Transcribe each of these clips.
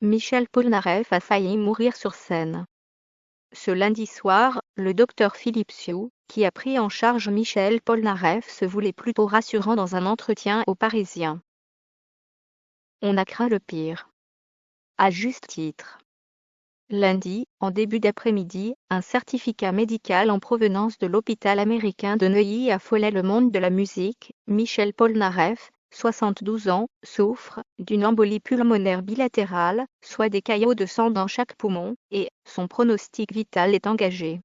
Michel Polnareff a failli mourir sur scène. Ce lundi soir, le docteur Philippe Sioux, qui a pris en charge Michel Polnareff, se voulait plutôt rassurant dans un entretien aux Parisiens. On a craint le pire. À juste titre. Lundi, en début d'après-midi, un certificat médical en provenance de l'hôpital américain de Neuilly affolait le monde de la musique. Michel Polnareff, 72 ans, souffre d'une embolie pulmonaire bilatérale, soit des caillots de sang dans chaque poumon, et son pronostic vital est engagé.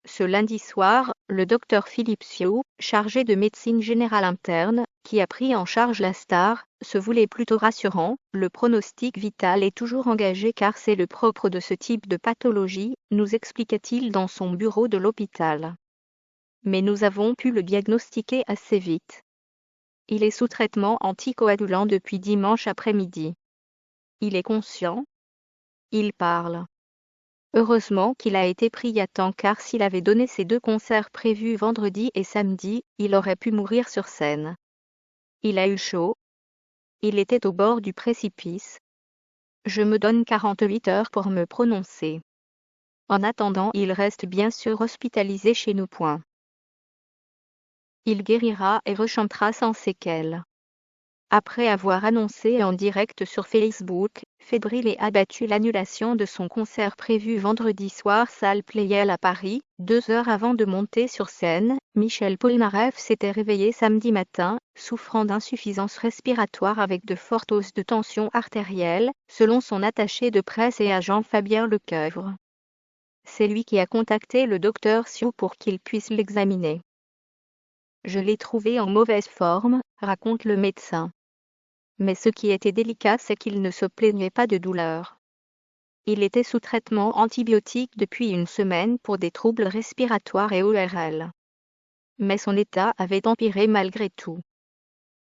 Ce lundi soir, le docteur Philippe Sioux, chargé de médecine générale interne, qui a pris en charge la star, se voulait plutôt rassurant. Le pronostic vital est toujours engagé car c'est le propre de ce type de pathologie, nous expliqua-t-il dans son bureau de l'hôpital. Mais nous avons pu le diagnostiquer assez vite. Il est sous traitement anticoagulant depuis dimanche après-midi. Il est conscient. Il parle. Heureusement qu'il a été pris à temps car s'il avait donné ses 2 concerts prévus vendredi et samedi, il aurait pu mourir sur scène. Il a eu chaud. Il était au bord du précipice. Je me donne 48 heures pour me prononcer. En attendant, il reste bien sûr hospitalisé chez nous. Il guérira et rechantera sans séquelles. Après avoir annoncé en direct sur Facebook, fébrile et abattu l'annulation de son concert prévu vendredi soir salle Playel à Paris, 2 heures avant de monter sur scène, Michel Polnareff s'était réveillé samedi matin, souffrant d'insuffisance respiratoire avec de fortes hausses de tension artérielle, selon son attaché de presse et agent Fabien Lecoeuvre. C'est lui qui a contacté le docteur Sioux pour qu'il puisse l'examiner. Je l'ai trouvé en mauvaise forme, raconte le médecin. Mais ce qui était délicat, c'est qu'il ne se plaignait pas de douleur. Il était sous traitement antibiotique depuis une semaine pour des troubles respiratoires et ORL. Mais son état avait empiré malgré tout.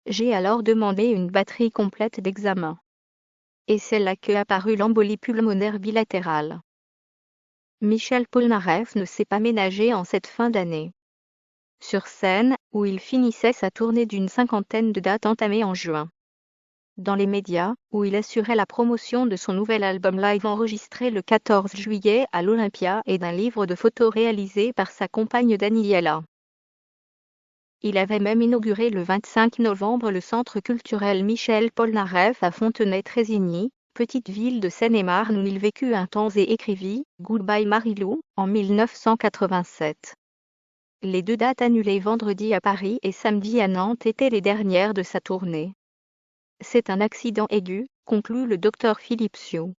J'ai alors demandé une batterie complète d'examens. Et c'est là qu'est apparue l'embolie pulmonaire bilatérale. Michel Polnareff ne s'est pas ménagé en cette fin d'année. Sur scène, où il finissait sa tournée d'une 50aine de dates entamées en juin. Dans les médias, où il assurait la promotion de son nouvel album live enregistré le 14 juillet à l'Olympia et d'un livre de photos réalisé par sa compagne Daniela. Il avait même inauguré le 25 novembre le centre culturel Michel Polnareff à Fontenay-Trésigny, petite ville de Seine-et-Marne où il vécut un temps et écrivit « Goodbye Marilou » en 1987. Les 2 dates annulées vendredi à Paris et samedi à Nantes étaient les dernières de sa tournée. C'est un accident aigu, conclut le docteur Philippe Sioux.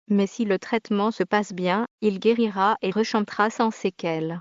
Mais si le traitement se passe bien, il guérira et rechantera sans séquelles.